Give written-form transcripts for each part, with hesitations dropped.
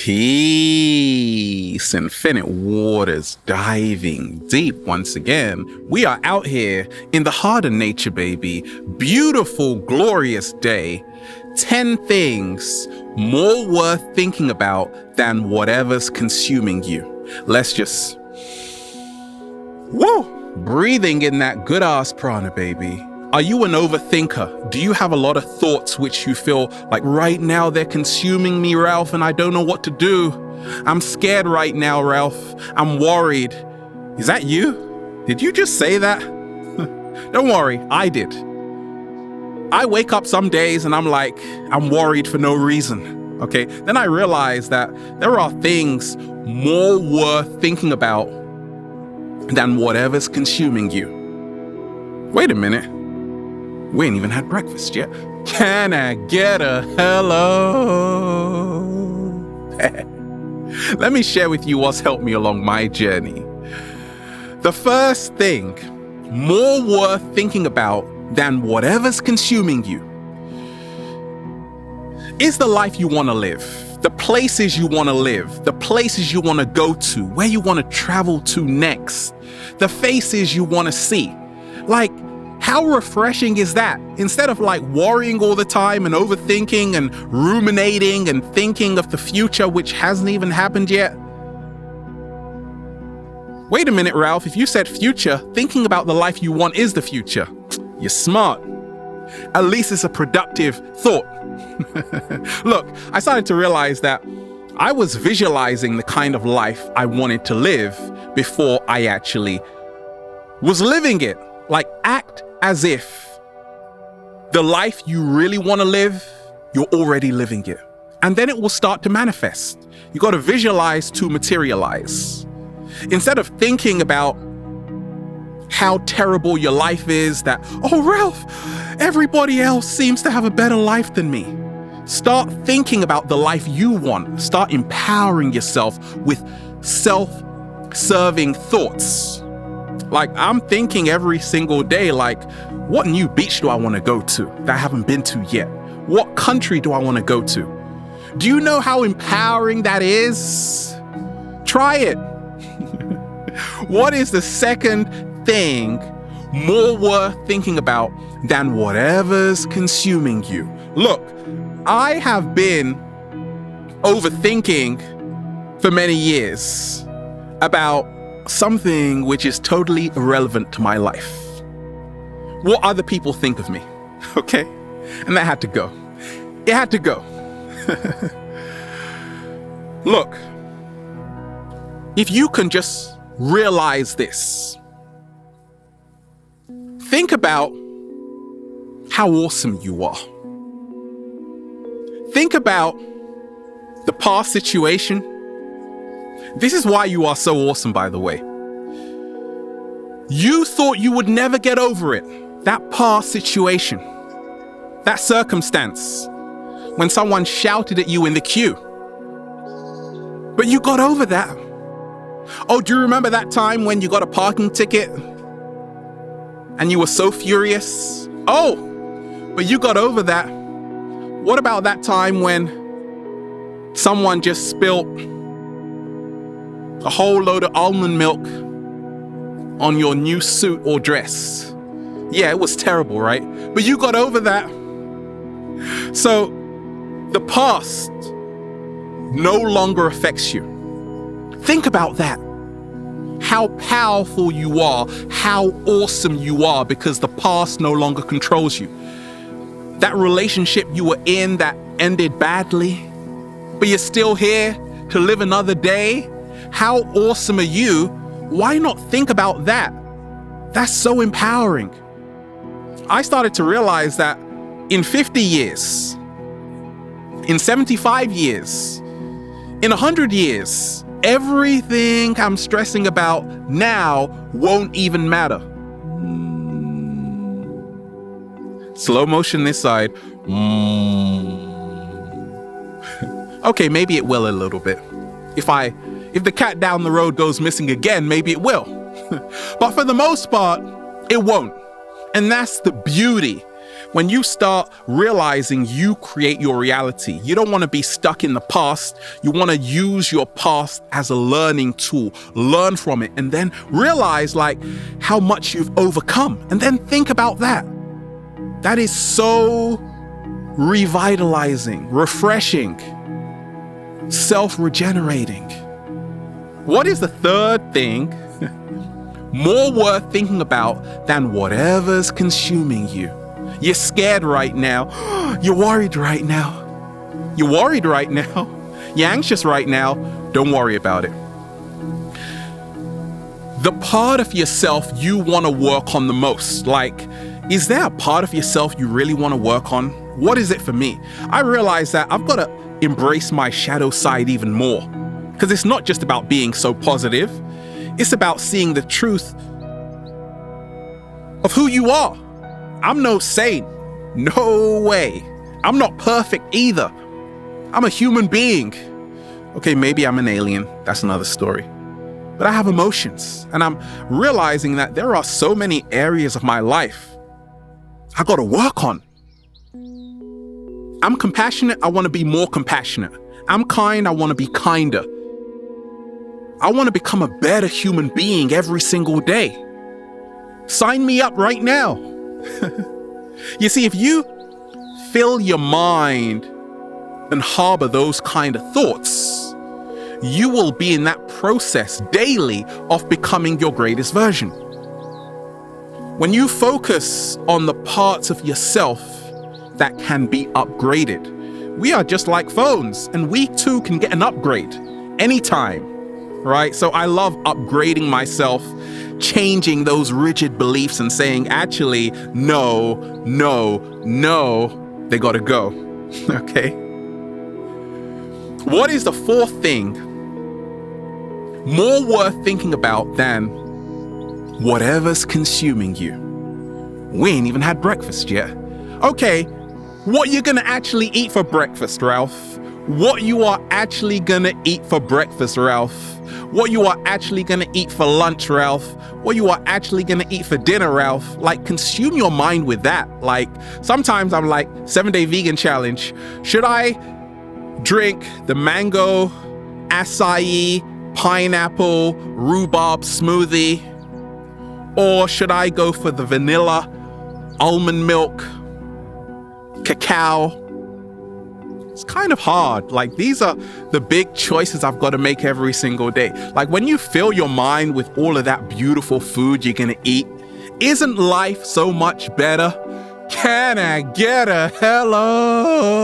Peace, infinite waters, diving deep once again. We are out here in the heart of nature, baby. Beautiful, glorious day. 10 things more worth thinking about than whatever's consuming you. Let's just, breathing in that good ass prana, baby. Are you an overthinker? Do you have a lot of thoughts which you feel like right now they're consuming me, Ralph, and I don't know what to do? I'm scared right now, Ralph. I'm worried. Is that you? Did you just say that? Don't worry, I did. I wake up some days and I'm like, I'm worried for no reason. Okay, then I realize that there are things more worth thinking about than whatever's consuming you. Wait a minute. We ain't even had breakfast yet. Can I get a hello? Let me share with you what's helped me along my journey. The first thing more worth thinking about than whatever's consuming you is the life you want to live, the places you want to live, the places you want to go to, where you want to travel to next, the faces you want to see. Like, how refreshing is that? Instead of like worrying all the time and overthinking and ruminating and thinking of the future which hasn't even happened yet. Wait a minute, Ralph, if you said future, thinking about the life you want is the future. You're smart. At least it's a productive thought. Look, I started to realize that I was visualizing the kind of life I wanted to live before I actually was living it. Like, act as if the life you really want to live, you're already living it. And then it will start to manifest. You got to visualize to materialize. Instead of thinking about how terrible your life is, that, oh, Ralph, everybody else seems to have a better life than me. Start thinking about the life you want. Start empowering yourself with self-serving thoughts. Like, I'm thinking every single day, like, what new beach do I want to go to that I haven't been to yet? What country do I want to go to? Do you know how empowering that is? Try it. What is the second thing more worth thinking about than whatever's consuming you? Look, I have been overthinking for many years about something which is totally irrelevant to my life. What other people think of me, okay? And that had to go. It had to go. Look, if you can just realize this, think about how awesome you are. Think about the past situation. This is why you are so awesome, by the way. You thought you would never get over it. That past situation, that circumstance, when someone shouted at you in the queue. But you got over that. Oh, do you remember that time when you got a parking ticket and you were so furious? Oh, but you got over that. What about that time when someone just spilt a whole load of almond milk on your new suit or dress? Yeah, it was terrible, right? But you got over that. So the past no longer affects you. Think about that. How powerful you are, how awesome you are, because the past no longer controls you. That relationship you were in that ended badly, but you're still here to live another day. How awesome are you? Why not think about that? That's so empowering. I started to realize that in 50 years, in 75 years, in 100 years, everything I'm stressing about now won't even matter. Slow motion this side. Okay, maybe it will a little bit. If the cat down the road goes missing again, maybe it will. But for the most part, it won't. And that's the beauty. When you start realizing you create your reality, you don't want to be stuck in the past. You want to use your past as a learning tool, learn from it, and then realize like how much you've overcome. And then think about that. That is so revitalizing, refreshing, self-regenerating. What is the third thing more worth thinking about than whatever's consuming you? You're scared right now. You're worried right now. You're worried right now. You're anxious right now. Don't worry about it. The part of yourself you want to work on the most, like, is there a part of yourself you really want to work on? What is it for me? I realize that I've got to embrace my shadow side even more, because it's not just about being so positive. It's about seeing the truth of who you are. I'm no saint. No way. I'm not perfect either. I'm a human being. Okay, maybe I'm an alien. That's another story. But I have emotions, and I'm realizing that there are so many areas of my life I got to work on. I'm compassionate. I want to be more compassionate. I'm kind. I want to be kinder. I want to become a better human being every single day. Sign me up right now. You see, if you fill your mind and harbor those kind of thoughts, you will be in that process daily of becoming your greatest version. When you focus on the parts of yourself that can be upgraded, we are just like phones, and we too can get an upgrade anytime, right? So I love upgrading myself, changing those rigid beliefs and saying, actually, no, they gotta go, okay? What is the fourth thing more worth thinking about than whatever's consuming you? We ain't even had breakfast yet. Okay, what you gonna actually eat for breakfast, Ralph? What you are actually gonna eat for breakfast, Ralph? What you are actually gonna eat for lunch, Ralph? What you are actually gonna eat for dinner, Ralph? Like, consume your mind with that. Like, sometimes I'm like, 7-day vegan challenge. Should I drink the mango, acai, pineapple, rhubarb smoothie? Or should I go for the vanilla, almond milk, cacao? It's kind of hard. Like, these are the big choices I've got to make every single day. Like, when you fill your mind with all of that beautiful food you're gonna eat, isn't life so much better? Can I get a hello?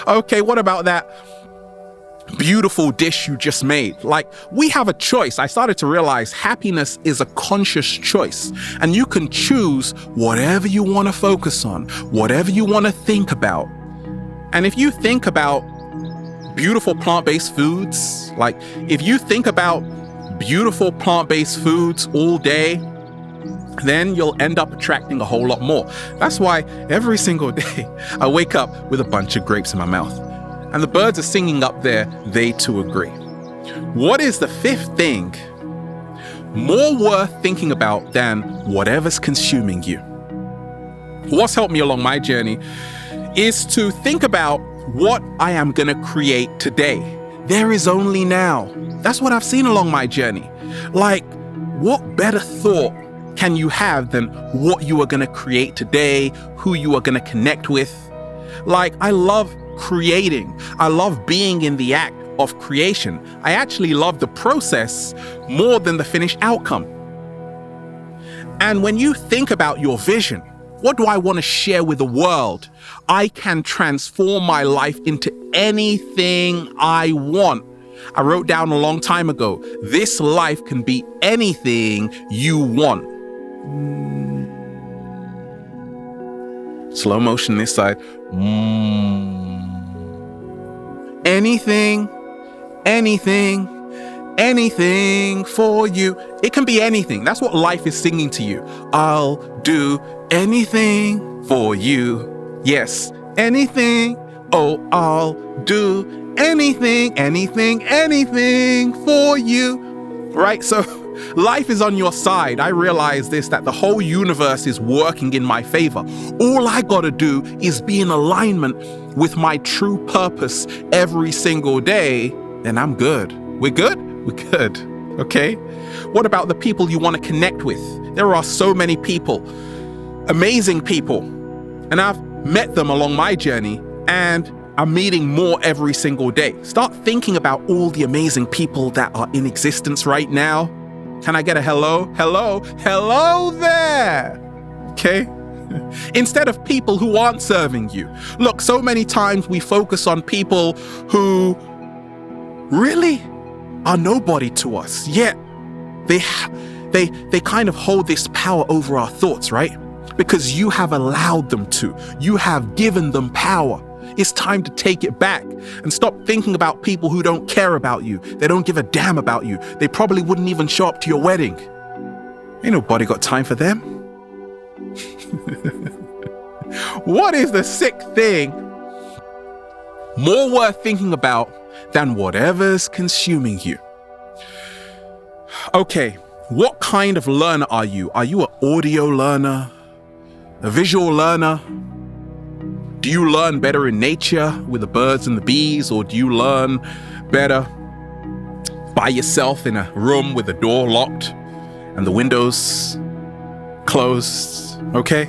Okay, what about that beautiful dish you just made? Like, we have a choice. I started to realize happiness is a conscious choice, and you can choose whatever you want to focus on, whatever you want to think about. And if you think about beautiful plant-based foods, like if you think about beautiful plant-based foods all day, then you'll end up attracting a whole lot more. That's why every single day I wake up with a bunch of grapes in my mouth. And the birds are singing up there, they too agree. What is the fifth thing more worth thinking about than whatever's consuming you? What's helped me along my journey is to think about what I am going to create today. There is only now. That's what I've seen along my journey. Like, what better thought can you have than what you are going to create today, who you are going to connect with? Like, I love creating. I love being in the act of creation. I actually love the process more than the finished outcome. And when you think about your vision, what do I want to share with the world? I can transform my life into anything I want. I wrote down a long time ago, this life can be anything you want. Slow motion this side. Anything for you. It can be anything. That's what life is singing to you. I'll do anything for you. Yes, anything. Oh, I'll do anything for you. Right? So Life is on your side. I realize this, that the whole universe is working in my favor. All I gotta do is be in alignment with my true purpose every single day, then I'm good. We're good? We're good. Okay? What about the people you want to connect with? There are so many people, amazing people, and I've met them along my journey, and I'm meeting more every single day. Start thinking about all the amazing people that are in existence right now. Can I get a hello? Hello? Hello there! Okay? Instead of people who aren't serving you. Look, so many times we focus on people who really are nobody to us, yet they kind of hold this power over our thoughts, right? Because you have allowed them to. You have given them power. It's time to take it back and stop thinking about people who don't care about you. They don't give a damn about you. They probably wouldn't even show up to your wedding. Ain't nobody got time for them. What is the sick thing more worth thinking about than whatever's consuming you? Okay, what kind of learner are you? Are you an audio learner? A visual learner? Do you learn better in nature with the birds and the bees, or do you learn better by yourself in a room with the door locked and the windows closed? Okay?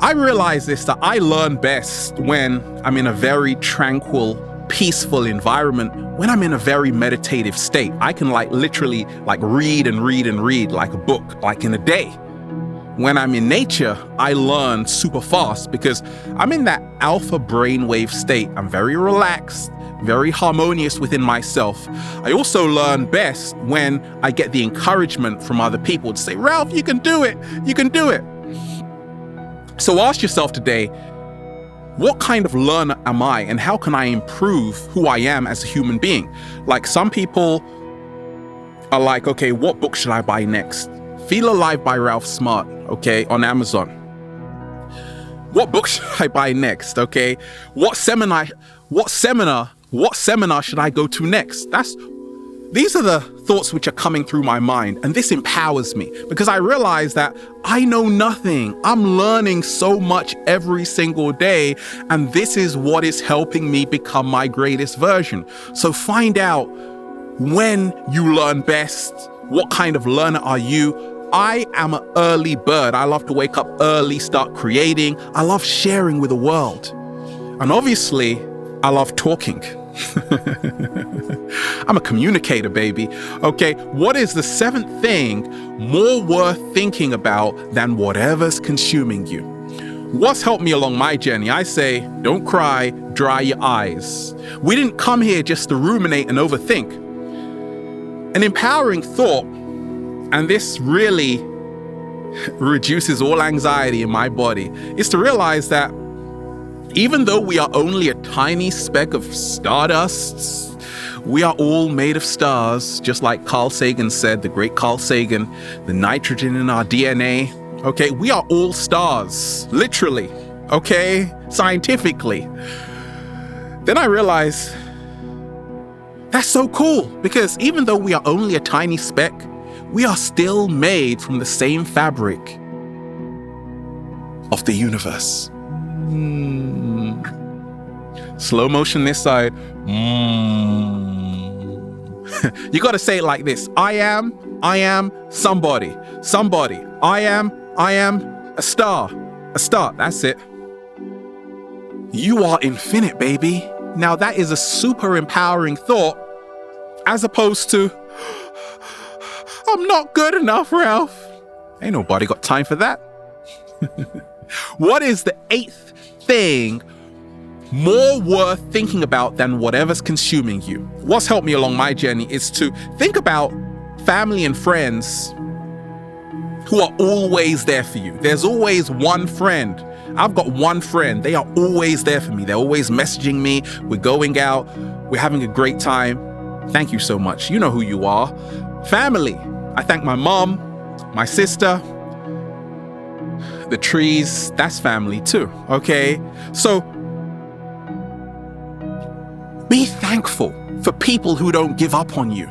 I realize this, that I learn best when I'm in a very tranquil, peaceful environment, when I'm in a very meditative state. I can literally read and read and read like a book, like in a day. When I'm in nature, I learn super fast because I'm in that alpha brainwave state. I'm very relaxed, very harmonious within myself. I also learn best when I get the encouragement from other people to say, Ralph, you can do it. You can do it. So ask yourself today, what kind of learner am I, and how can I improve who I am as a human being? Like, some people are like, okay, what book should I buy next? Feel Alive by Ralph Smart, okay, on Amazon. What book should I buy next, okay? What seminar should I go to next? These are the thoughts which are coming through my mind, and this empowers me because I realize that I know nothing. I'm learning so much every single day, and this is what is helping me become my greatest version. So find out when you learn best. What kind of learner are you? I am an early bird. I love to wake up early, start creating. I love sharing with the world. And obviously, I love talking. I'm a communicator, baby. Okay, what is the seventh thing more worth thinking about than whatever's consuming you? What's helped me along my journey? I say, don't cry, dry your eyes. We didn't come here just to ruminate and overthink. An empowering thought, and this really reduces all anxiety in my body, is to realize that even though we are only a tiny speck of stardust, we are all made of stars, just like Carl Sagan said, the great Carl Sagan, the nitrogen in our DNA. Okay, we are all stars, literally, okay, scientifically. Then I realized that's so cool, because even though we are only a tiny speck, we are still made from the same fabric of the universe. Slow motion this side. You got to say it like this. I am somebody. I am a star. That's it. You are infinite, baby. Now that is a super empowering thought, as opposed to, I'm not good enough, Ralph. Ain't nobody got time for that. What is the eighth thing more worth thinking about than whatever's consuming you? What's helped me along my journey is to think about family and friends who are always there for you. There's always one friend. I've got one friend. They are always there for me. They're always messaging me. We're going out. We're having a great time. Thank you so much. You know who you are. Family. I thank my mom, my sister, the trees. That's family too. Okay. So be thankful for people who don't give up on you.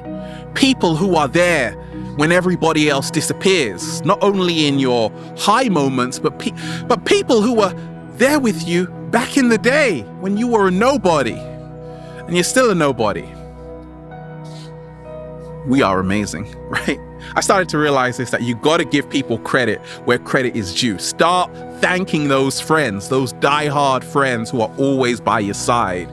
People who are there when everybody else disappears, not only in your high moments, but people who were there with you back in the day when you were a nobody, and you're still a nobody. We are amazing, right? I started to realize this, that you got to give people credit where credit is due. Start thanking those friends, those diehard friends who are always by your side.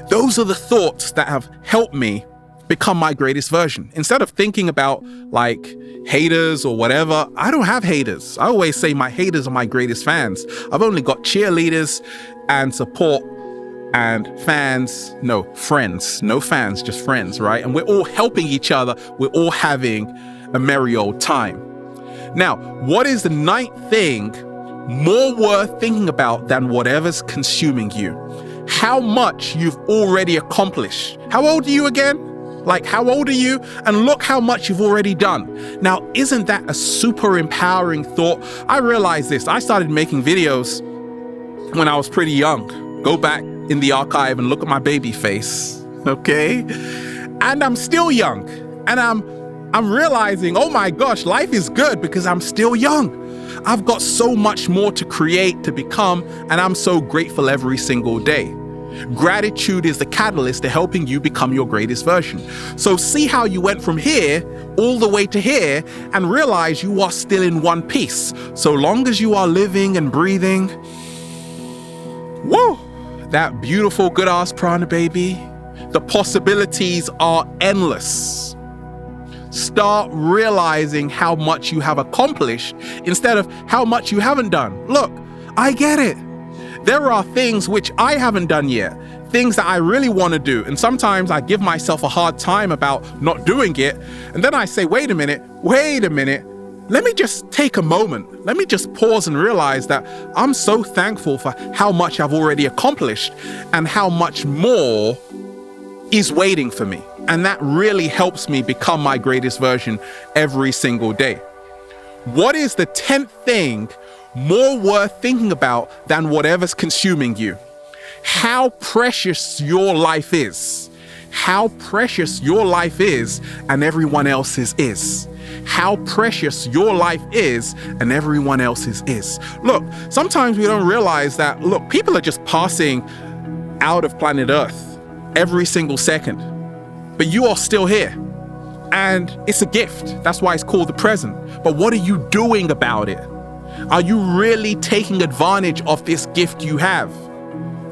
Those are the thoughts that have helped me become my greatest version. Instead of thinking about like haters or whatever, I don't have haters. I always say my haters are my greatest fans. I've only got cheerleaders and support and fans, no friends, no fans, just friends, right? And we're all helping each other. We're all having a merry old time. Now, what is the ninth thing more worth thinking about than whatever's consuming you? How much you've already accomplished. How old are you again? Like, how old are you? And look how much you've already done. Now, isn't that a super empowering thought? I realized this. I started making videos when I was pretty young. Go back in the archive and look at my baby face, okay? And I'm still young. And I'm realizing, oh my gosh, life is good because I'm still young. I've got so much more to create, to become, and I'm so grateful every single day. Gratitude is the catalyst to helping you become your greatest version. So see how you went from here all the way to here and realize you are still in one piece. So long as you are living and breathing, whoa, that beautiful good ass prana baby, the possibilities are endless. Start realizing how much you have accomplished instead of how much you haven't done. Look, I get it. There are things which I haven't done yet, things that I really want to do. And sometimes I give myself a hard time about not doing it. And then I say, wait a minute. Let me just take a moment. Let me just pause and realize that I'm so thankful for how much I've already accomplished and how much more is waiting for me. And that really helps me become my greatest version every single day. What is the 10th thing more worth thinking about than whatever's consuming you? How precious your life is. How precious your life is and everyone else's is. How precious your life is and everyone else's is. Look, sometimes we don't realize that, look, people are just passing out of planet Earth every single second, but you are still here. And it's a gift. That's why it's called the present. But what are you doing about it? Are you really taking advantage of this gift you have?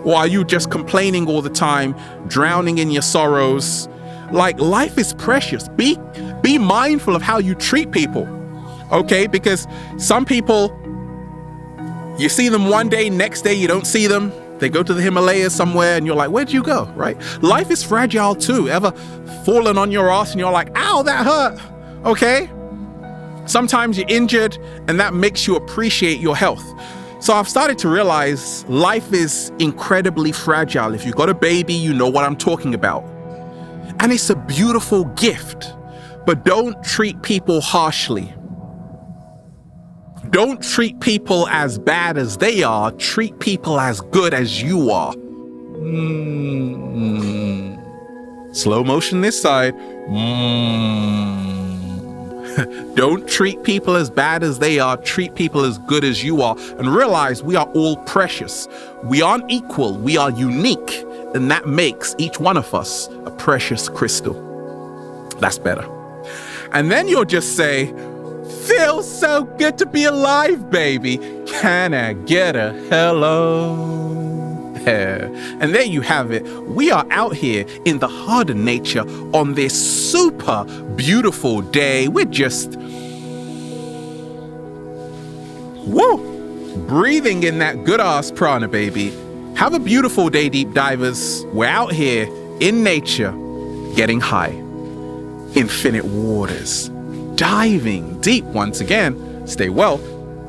Or are you just complaining all the time, drowning in your sorrows? Like, life is precious. Be mindful of how you treat people, okay? Because some people, you see them one day, next day you don't see them. They go to the Himalayas somewhere and you're like, where'd you go, right? Life is fragile too. Ever fallen on your ass and you're like, ow, that hurt, okay? Sometimes you're injured and that makes you appreciate your health. So I've started to realize life is incredibly fragile. If you've got a baby, you know what I'm talking about. And it's a beautiful gift, but don't treat people harshly. Don't treat people as bad as they are. Treat people as good as you are. Slow motion this side. Don't treat people as bad as they are. Treat people as good as you are. And realize we are all precious. We aren't equal. We are unique. And that makes each one of us a precious crystal. That's better. And then you'll just say, feels so good to be alive, baby. Can I get a hello? And there you have it. We are out here in the heart of nature on this super beautiful day. We're just, breathing in that good ass prana, baby. Have a beautiful day, deep divers. We're out here in nature, getting high. Infinite waters. Diving deep once again. Stay well,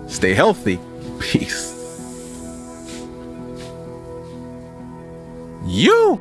stay healthy. Peace. You.